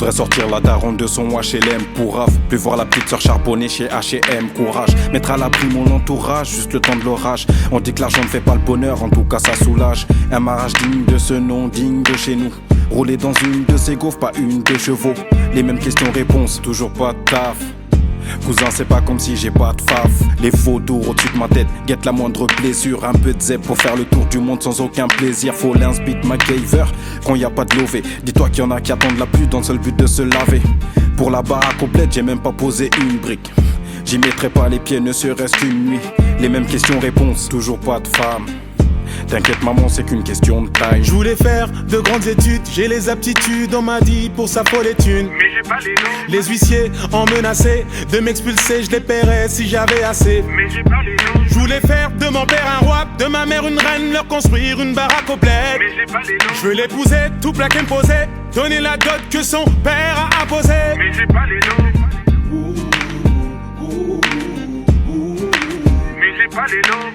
Voudrais sortir la daronne de son HLM pour raf. Plus voir la petite sœur charbonner chez H&M. Courage, mettre à l'abri mon entourage, juste le temps de l'orage. On dit que l'argent ne fait pas le bonheur, en tout cas ça soulage. Un mariage digne de ce nom, digne de chez nous. Rouler dans une de ces gaufres, pas une de chevaux. Les mêmes questions-réponses, toujours pas de taf. Cousin, c'est pas comme si j'ai pas de faf. Les photos au-dessus de ma tête, guette la moindre blessure. Un peu de zèbre pour faire le tour du monde sans aucun plaisir. Faut l'inspite MacGyver quand y a pas de lové. Dis-toi qu'il y en a qui attendent la pluie dans le seul but de se laver. Pour la baraque complète, j'ai même pas posé une brique. J'y mettrai pas les pieds, ne serait-ce qu'une nuit. Les mêmes questions-réponses, toujours pas de femme. T'inquiète maman, c'est qu'une question de time. Je voulais faire de grandes études, j'ai les aptitudes, on m'a dit pour sa folle les thunes. Mais j'ai pas les noms. Les huissiers en menaçaient de m'expulser, je les paierais si j'avais assez. Mais j'ai pas les noms. Je voulais faire de mon père un roi, de ma mère une reine, leur construire une baraque au bled. Mais j'ai pas les noms. Je veux l'épouser, tout plaquer me poser, donner la dot que son père a imposée. Mais j'ai pas les noms. Mais j'ai pas les noms.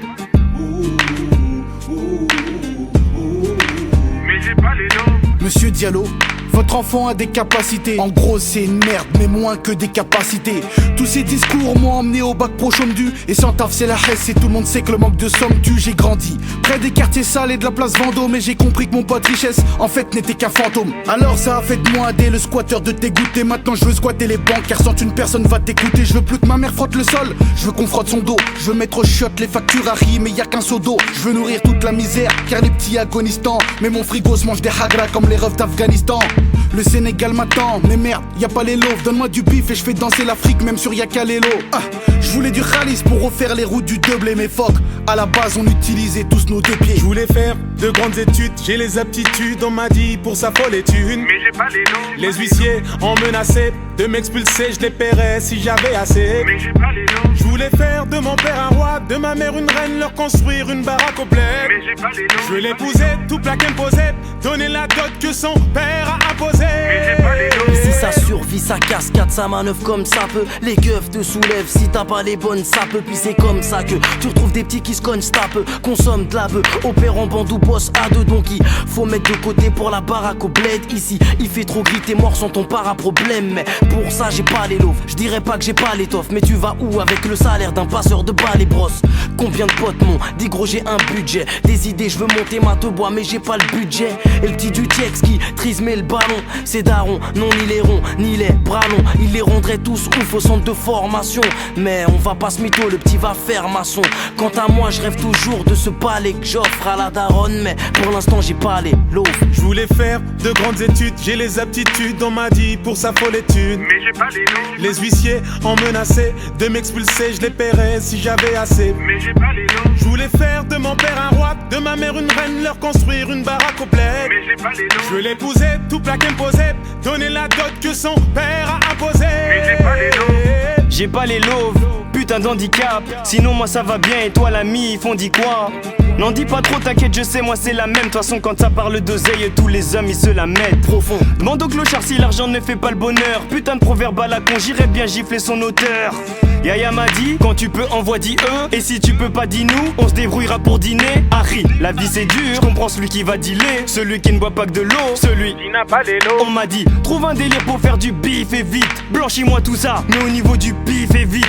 Mais j'ai pas les noms. Monsieur Diallo, votre enfant a des capacités. En gros c'est une merde, mais moins que des capacités. Tous ces discours m'ont emmené au bac pro chôme du. Et sans taf c'est la hesse et tout le monde sait que le manque de somme tue. J'ai grandi près des quartiers sales et de la place Vendôme. Et j'ai compris que mon pote richesse en fait n'était qu'un fantôme. Alors ça a fait de moi dès le squatteur de dégoûter. Maintenant je veux squatter les banques car sans une personne va t'écouter. Je veux plus que ma mère frotte le sol, je veux qu'on frotte son dos. Je veux mettre au shot les factures à riz mais y a qu'un seau d'eau. Je veux nourrir toute la misère car les petits agonisent tant. Mais mon frigo se mange des hagra comme les refs d'Afghanistan. Le Sénégal m'attend, mais merde, y a pas les loaves. Donne-moi du bif et je fais danser l'Afrique même sur Yakalelo. Je voulais du khalis pour refaire les routes du Deblé. Mais fuck, à la base on utilisait tous nos deux pieds. Je voulais faire de grandes études, j'ai les aptitudes, on m'a dit pour sa folle étude. Mais j'ai pas les noms. Les huissiers en menaçaient de m'expulser, je les paierais si j'avais assez. Mais j'ai pas les noms. Je voulais faire de mon père un roi, de ma mère une reine, leur construire une baraque au bled. Mais j'ai pas les noms. Je veux l'épouser, tout plaquer me poser, donner la dot que son père a imposée. Mais j'ai pas les noms. Si ça survit, ça cascade, ça manœuvre comme ça peut. Les keufs te soulèvent, si t'as pas les bonnes ça peut. Puis c'est comme ça que tu retrouves des petits qui se cognent, tapent, consomment de la bœuf, opèrent en bande ou boss à deux. Donc il faut mettre de côté pour la baraque au bled. Ici il fait trop gris, t'es mort sans ton para-problème. Mais pour ça j'ai pas les loaves, je dirais pas que j'ai pas l'étoffe. Mais tu vas où avec le salaire d'un passeur de balles et brosses? Combien de potes m'ont dit gros j'ai un budget. Des idées je veux monter ma te bois mais j'ai pas le budget. Et le petit du Tiex qui trismait le ballon, c'est daron, non ni les ronds ni les bras longs. Ils les rendraient tous ouf au centre de formation. Mais on va pas se mytho, le petit va faire maçon. Quant à moi je rêve toujours de ce palais que j'offre à la daronne. Mais pour l'instant j'ai pas les loaves. Je voulais faire de grandes études, j'ai les aptitudes, on m'a dit pour sa folle étude. Mais j'ai pas les noms. Les huissiers en menaçaient de m'expulser, je les paierais si j'avais assez. Mais j'ai pas les noms. Je voulais faire de mon père un roi, de ma mère une reine, leur construire une baraque au bled. Mais j'ai pas les noms. Je veux l'épouser, tout plaquer me poser, donner la dot que son père a imposée. Mais j'ai pas les noms. J'ai pas les loaves, putain d'handicap. Sinon moi ça va bien et toi l'ami, ils font dit quoi? N'en dis pas trop, t'inquiète, je sais, moi c'est la même. De toute façon quand ça parle d'oseille, tous les hommes ils se la mettent profond. Demande au clochard si l'argent ne fait pas le bonheur. Putain de proverbe à la con, j'irais bien gifler son auteur. Yaya m'a dit, quand tu peux envoie dis eux. Et si tu peux pas dis nous, on se débrouillera pour dîner. Harry, la vie c'est dur, je comprends celui qui va dealer. Celui qui ne boit pas que de l'eau, celui Il n'a pas les noms. on m'a dit, trouve un délire pour faire du bif et vite. Blanchis-moi tout ça, mais au niveau du bif et vite.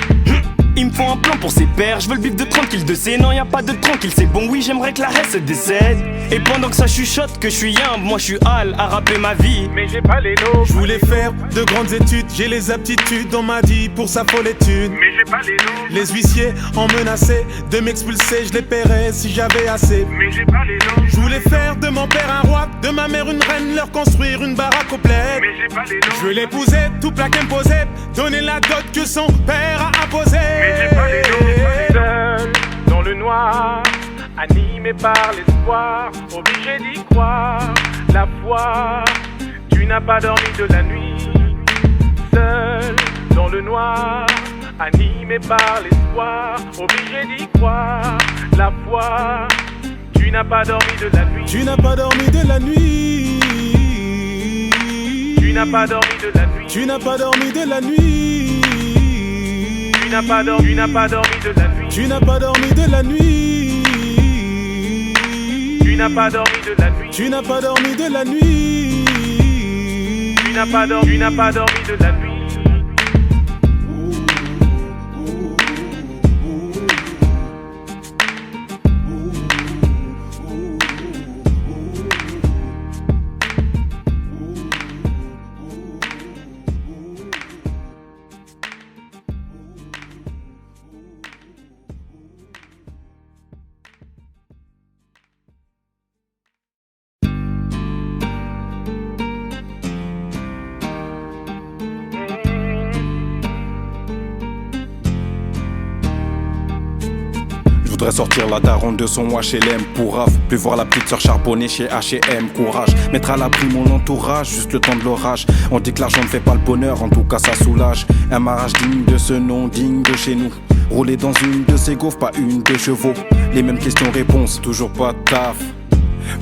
Ils me font un plan pour ses pères, je veux le bif de tranquille de C. Non y'a pas de tranquille, c'est bon oui j'aimerais que la haine se décède. Et pendant que ça chuchote que je suis humble, moi je suis Al à rapper ma vie. Mais j'ai pas les noms. Je voulais faire de grandes études, j'ai les aptitudes, on m'a dit pour sa folle étude. Mais j'ai pas les noms. Les huissiers en menaçaient de m'expulser, je les paierais si j'avais assez. Mais j'ai pas les noms. Je voulais faire de mon père un roi, de ma mère une reine, leur construire une baraque au bled. Mais j'ai pas les noms. Je veux l'épouser, tout plaquer me poser, donner la dot que son père a imposée. Mais j'ai pas les noms. Seul dans le noir, animé par l'espoir, obligé d'y croire. La foi, tu n'as pas dormi de la nuit. Seul dans le noir, animé par l'espoir, obligé d'y croire. La foi, tu n'as pas dormi de la nuit. Tu n'as pas dormi de la nuit. Tu n'as pas dormi de la nuit. Tu n'as pas dormi de la nuit. Tu n'as pas dormi, tu n'as pas dormi de la nuit. Tu n'as pas dormi de la nuit. Tu n'as pas dormi de la nuit. Tu n'as pas dormi de la nuit. Tu Tu n'as pas dormi de la nuit. Je voudrais sortir la daronne de son HLM pour raf. Plus voir la petite sœur charbonner chez H&M. Courage, mettre à l'abri mon entourage, juste le temps de l'orage. On dit que l'argent ne fait pas le bonheur, en tout cas ça soulage. Un mariage digne de ce nom, digne de chez nous. Rouler dans une de ces gaufres, pas une de chevaux. Les mêmes questions-réponses, toujours pas de taf.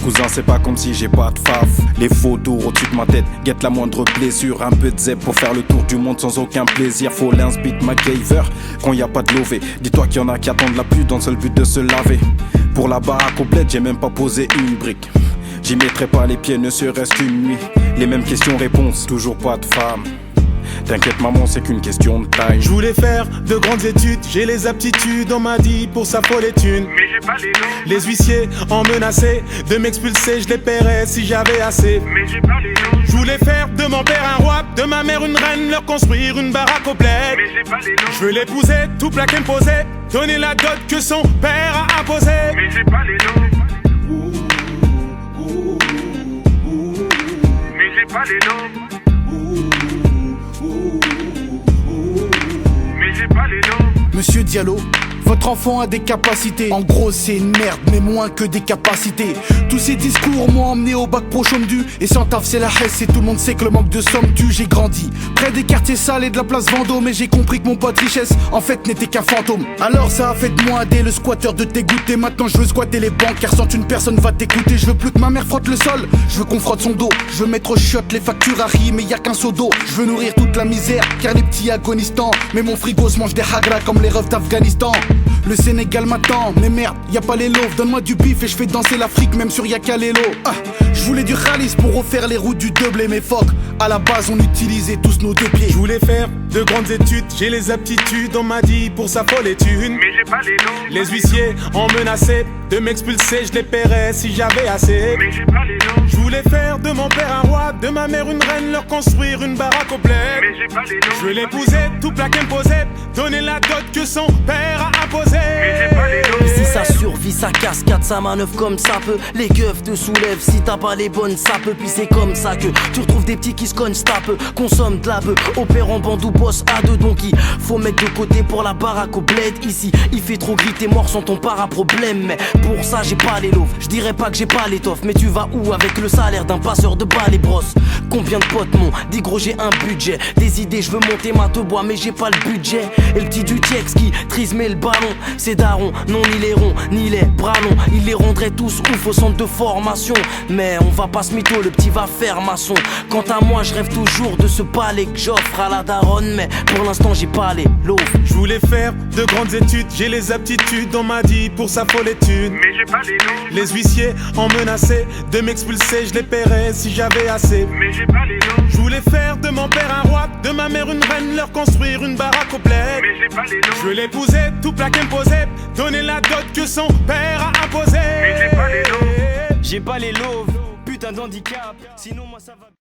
Cousin, c'est pas comme si j'ai pas de faf. Les photos au-dessus de ma tête, guette la moindre blessure. Un peu de zèbre pour faire le tour du monde sans aucun plaisir. Faut l'inspite MacGyver quand y a pas de lové. Dis-toi qu'il y en a qui attendent la pluie dans le seul but de se laver. Pour la baraque au bled, j'ai même pas posé une brique. J'y mettrai pas les pieds, ne serait-ce qu'une nuit. Les mêmes questions-réponses, toujours pas de femme. T'inquiète maman, c'est qu'une question de taille. Je voulais faire de grandes études, j'ai les aptitudes, on m'a dit pour s'affoler les thunes. Mais j'ai pas les noms. Les huissiers en menaçaient de m'expulser, je les paierais si j'avais assez. Mais j'ai pas les noms. Je voulais faire de mon père un roi, de ma mère une reine, leur construire une baraque au bled. Mais j'ai pas les noms. Je veux l'épouser, tout plaquer me poser, donner la dot que son père a imposée. Mais j'ai pas les noms. Mais j'ai pas les noms. Mais j'ai pas les noms. Monsieur Diallo, votre enfant a des capacités. En gros c'est une merde, mais moins que des capacités. Tous ces discours m'ont emmené au bac pro chôme du. Et sans taf c'est la hesse et tout le monde sait que le manque de somme tue. J'ai grandi près des quartiers sales et de la place Vendôme. Et j'ai compris que mon pote richesse en fait n'était qu'un fantôme. Alors ça a fait de moi dès le squatteur de t'égoûter. Maintenant je veux squatter les banques car sans une personne va t'écouter. Je veux plus que ma mère frotte le sol, je veux qu'on frotte son dos. Je veux mettre au shot les factures à riz mais y a qu'un seau d'eau. Je veux nourrir toute la misère car les petits agonisent tant. Mais mon frigo se mange des hagra comme les refs d'Afghanistan. Le Sénégal m'attend, mais merde, y a pas les loaves. Donne-moi du bif et je fais danser l'Afrique même sur Yakalelo. Je voulais du khalis pour refaire les routes du Double. Mais fuck, à la base on utilisait tous nos deux pieds. Je voulais faire de grandes études, j'ai les aptitudes, on m'a dit pour s'affoler les thunes. Mais j'ai pas les noms. Les huissiers en menaçaient de m'expulser, je les paierais si j'avais assez. Mais j'ai pas les noms. Je voulais faire de mon père un roi, de ma mère une reine, leur construire une baraque au bled. Mais j'ai pas les noms. Je veux l'épouser, tout plaquer me poser, donner la dot que son père a imposée. Mais j'ai pas les noms. Si ça survit, ça cascade, ça manœuvre comme ça peut. Les keufs te soulèvent, si t'as pas les bonnes ça peut. Puis c'est comme ça que tu retrouves des petits qui se cognent, tape. Consomme de la bœuf, opère en bandou, boss à deux. Donc il faut mettre de côté pour la baraque au bled. Ici, il fait trop gris, t'es mort sans ton para-problème. Mais pour ça, j'ai pas les loaves. Je dirais pas que j'ai pas l'étoffe, mais tu vas où avec le salaire d'un passeur de balles et brosses? Combien de potes m'ont dit gros j'ai un budget. Des idées, je veux monter ma te bois, mais j'ai pas le budget. Et le petit du Tiex qui trise mais le ballon, c'est daron, non ni les ronds, ni les bras longs. Il les rendrait tous ouf au centre de formation. Mais on va pas se mytho, le petit va faire maçon. Quant à moi, je rêve toujours de ce palais que j'offre à la daronne. Mais pour l'instant, j'ai pas les loaves. Je voulais faire de grandes études, j'ai les aptitudes, on m'a dit pour s'affoler les thunes. Mais j'ai pas les noms. Les huissiers en menaçaient de m'expulser, je les paierais si j'avais assez. Mais j'ai pas les noms. Je voulais faire de mon père un roi, de ma mère une reine, leur construire une baraque au bled. Mais j'ai pas les noms. Je veux l'épouser, tout plaquer me poser, donner la dot que son père a imposée. Mais j'ai pas les noms. J'ai pas les loaves, putain d'handicap, sinon moi ça va.